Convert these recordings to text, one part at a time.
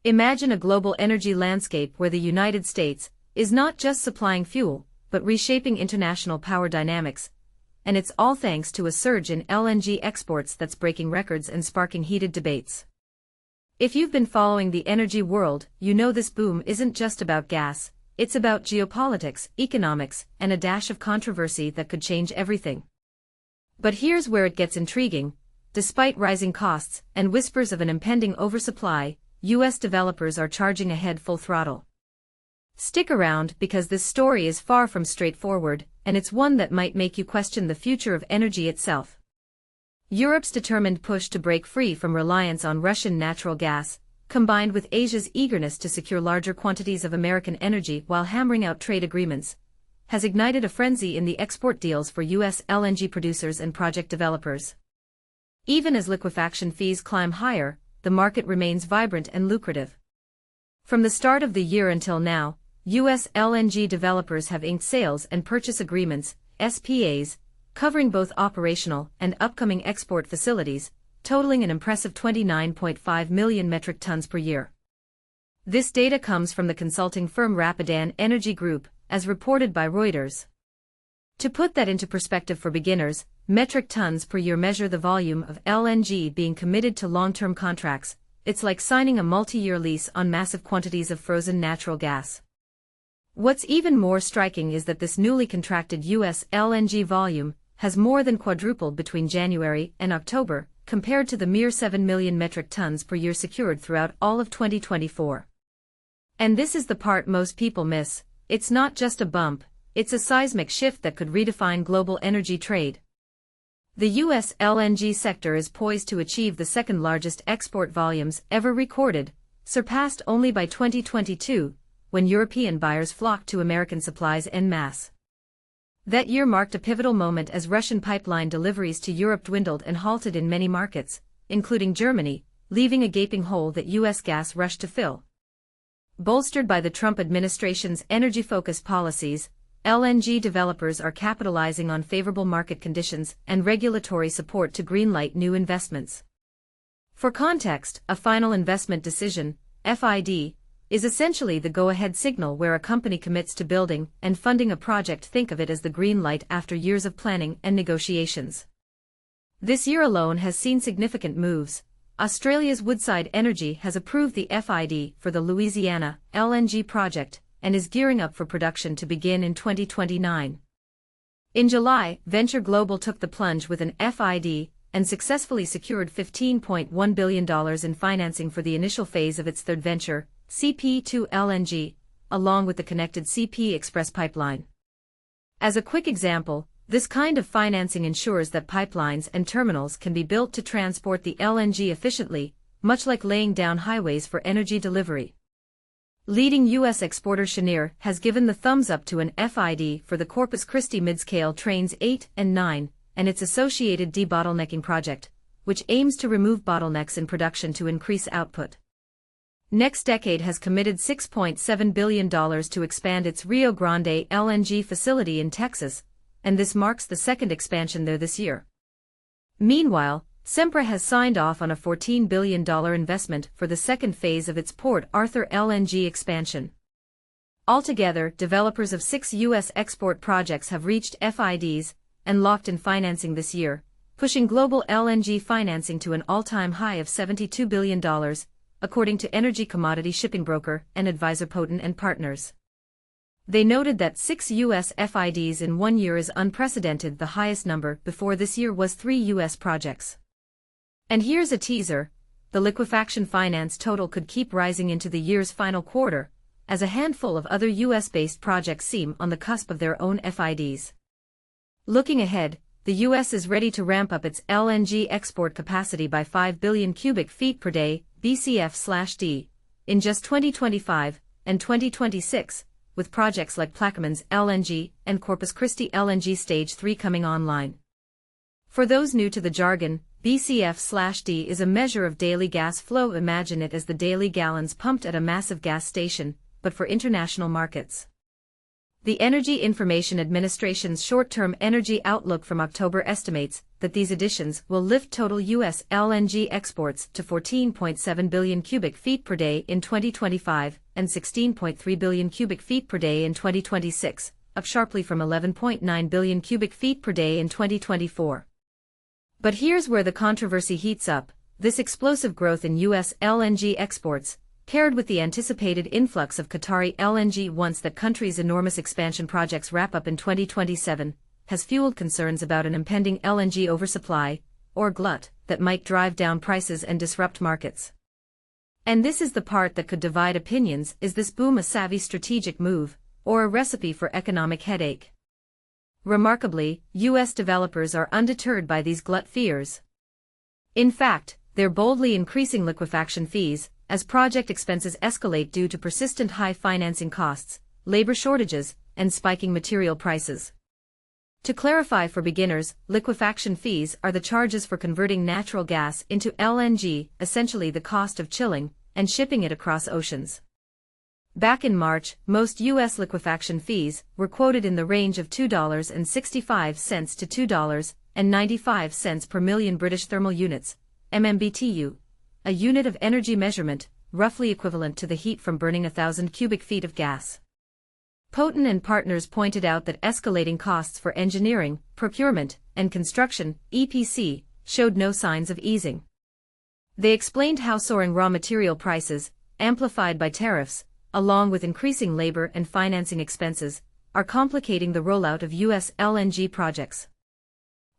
Imagine a global energy landscape where the United States is not just supplying fuel, but reshaping international power dynamics, and it's all thanks to a surge in LNG exports that's breaking records and sparking heated debates. If you've been following the energy world, you know this boom isn't just about gas, it's about geopolitics, economics, and a dash of controversy that could change everything. But here's where it gets intriguing. Despite rising costs and whispers of an impending oversupply, U.S. developers are charging ahead full throttle. Stick around because this story is far from straightforward, and it's one that might make you question the future of energy itself. Europe's determined push to break free from reliance on Russian natural gas, combined with Asia's eagerness to secure larger quantities of American energy while hammering out trade agreements, has ignited a frenzy in the export deals for U.S. LNG producers and project developers. Even as liquefaction fees climb higher, the market remains vibrant and lucrative. From the start of the year until now, U.S. LNG developers have inked sales and purchase agreements, SPAs, covering both operational and upcoming export facilities, totaling an impressive 29.5 million metric tons per year. This data comes from the consulting firm Rapidan Energy Group, as reported by Reuters. To put that into perspective for beginners, metric tons per year measure the volume of LNG being committed to long-term contracts. It's like signing a multi-year lease on massive quantities of frozen natural gas. What's even more striking is that this newly contracted U.S. LNG volume has more than quadrupled between January and October, compared to the mere 7 million metric tons per year secured throughout all of 2024. And this is the part most people miss. It's not just a bump, it's a seismic shift that could redefine global energy trade. The U.S. LNG sector is poised to achieve the second largest export volumes ever recorded, surpassed only by 2022, when European buyers flocked to American supplies en masse. That year marked a pivotal moment as Russian pipeline deliveries to Europe dwindled and halted in many markets, including Germany, leaving a gaping hole that U.S. gas rushed to fill. Bolstered by the Trump administration's energy-focused policies, LNG developers are capitalizing on favorable market conditions and regulatory support to greenlight new investments. For context, a final investment decision, FID, is essentially the go-ahead signal where a company commits to building and funding a project. Think of it as the green light after years of planning and negotiations. This year alone has seen significant moves. Australia's Woodside Energy has approved the FID for the Louisiana LNG project and is gearing up for production to begin in 2029. In July, Venture Global took the plunge with an FID and successfully secured $15.1 billion in financing for the initial phase of its third venture, CP2 LNG, along with the connected CP Express pipeline. As a quick example, this kind of financing ensures that pipelines and terminals can be built to transport the LNG efficiently, much like laying down highways for energy delivery. Leading U.S. exporter Cheniere has given the thumbs up to an FID for the Corpus Christi mid-scale trains 8 and 9, and its associated debottlenecking project, which aims to remove bottlenecks in production to increase output. NextDecade has committed $6.7 billion to expand its Rio Grande LNG facility in Texas, and this marks the second expansion there this year. Meanwhile, Sempra has signed off on a $14 billion investment for the second phase of its Port Arthur LNG expansion. Altogether, developers of 6 U.S. export projects have reached FIDs and locked in financing this year, pushing global LNG financing to an all-time high of $72 billion, according to energy commodity shipping broker and advisor Poten & Partners. They noted that 6 U.S. FIDs in 1 year is unprecedented. The highest number before this year was 3 U.S. projects. And here's a teaser: the liquefaction finance total could keep rising into the year's final quarter, as a handful of other U.S.-based projects seem on the cusp of their own FIDs. Looking ahead, the U.S. is ready to ramp up its LNG export capacity by 5 billion cubic feet per day, BCF/d, in just 2025 and 2026, with projects like Plaquemines LNG and Corpus Christi LNG Stage 3 coming online. For those new to the jargon, BCF/d is a measure of daily gas flow. Imagine it as the daily gallons pumped at a massive gas station, but for international markets. The Energy Information Administration's short-term energy outlook from October estimates that these additions will lift total U.S. LNG exports to 14.7 billion cubic feet per day in 2025 and 16.3 billion cubic feet per day in 2026, up sharply from 11.9 billion cubic feet per day in 2024. But here's where the controversy heats up: this explosive growth in U.S. LNG exports, paired with the anticipated influx of Qatari LNG once that country's enormous expansion projects wrap up in 2027, has fueled concerns about an impending LNG oversupply, or glut, that might drive down prices and disrupt markets. And this is the part that could divide opinions: is this boom a savvy strategic move, or a recipe for economic headache? Remarkably, U.S. developers are undeterred by these glut fears. In fact, they're boldly increasing liquefaction fees, as project expenses escalate due to persistent high financing costs, labor shortages, and spiking material prices. To clarify for beginners, liquefaction fees are the charges for converting natural gas into LNG, essentially the cost of chilling and shipping it across oceans. Back in March, most U.S. liquefaction fees were quoted in the range of $2.65 to $2.95 per million British thermal units, MMBTU, a unit of energy measurement, roughly equivalent to the heat from burning 1,000 cubic feet of gas. Poten and partners pointed out that escalating costs for engineering, procurement, and construction, EPC, showed no signs of easing. They explained how soaring raw material prices, amplified by tariffs, along with increasing labor and financing expenses, are complicating the rollout of U.S. LNG projects.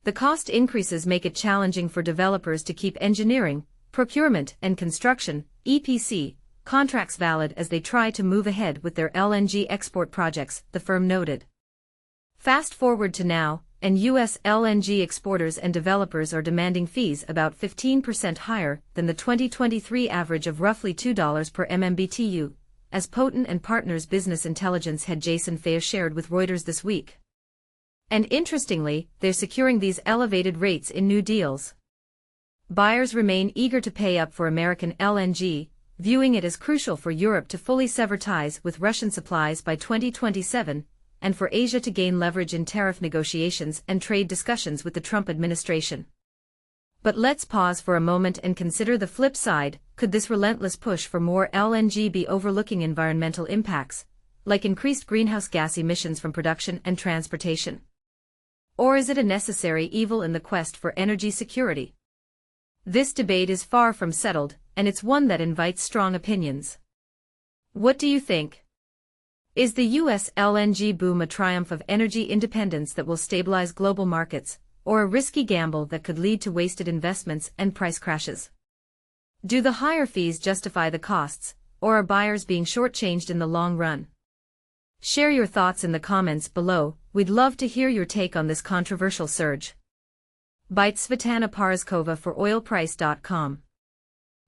The cost increases make it challenging for developers to keep engineering, procurement, and construction, EPC, contracts valid as they try to move ahead with their LNG export projects, the firm noted. Fast forward to now, and U.S. LNG exporters and developers are demanding fees about 15% higher than the 2023 average of roughly $2 per MMBTU, as Poten and partners business intelligence head Jason Faya shared with Reuters this week. And interestingly, they're securing these elevated rates in new deals. Buyers remain eager to pay up for American LNG, viewing it as crucial for Europe to fully sever ties with Russian supplies by 2027, and for Asia to gain leverage in tariff negotiations and trade discussions with the Trump administration. But let's pause for a moment and consider the flip side: could this relentless push for more LNG be overlooking environmental impacts, like increased greenhouse gas emissions from production and transportation? Or is it a necessary evil in the quest for energy security? This debate is far from settled, and it's one that invites strong opinions. What do you think? Is the U.S. LNG boom a triumph of energy independence that will stabilize global markets, or a risky gamble that could lead to wasted investments and price crashes? Do the higher fees justify the costs, or are buyers being shortchanged in the long run? Share your thoughts in the comments below. We'd love to hear your take on this controversial surge. By Svetlana Parizkova for oilprice.com.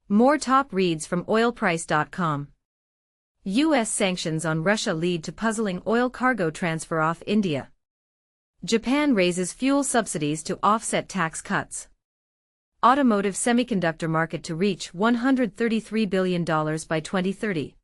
More top reads from oilprice.com. U.S. sanctions on Russia lead to puzzling oil cargo transfer off India. Japan raises fuel subsidies to offset tax cuts. Automotive semiconductor market to reach $133 billion by 2030.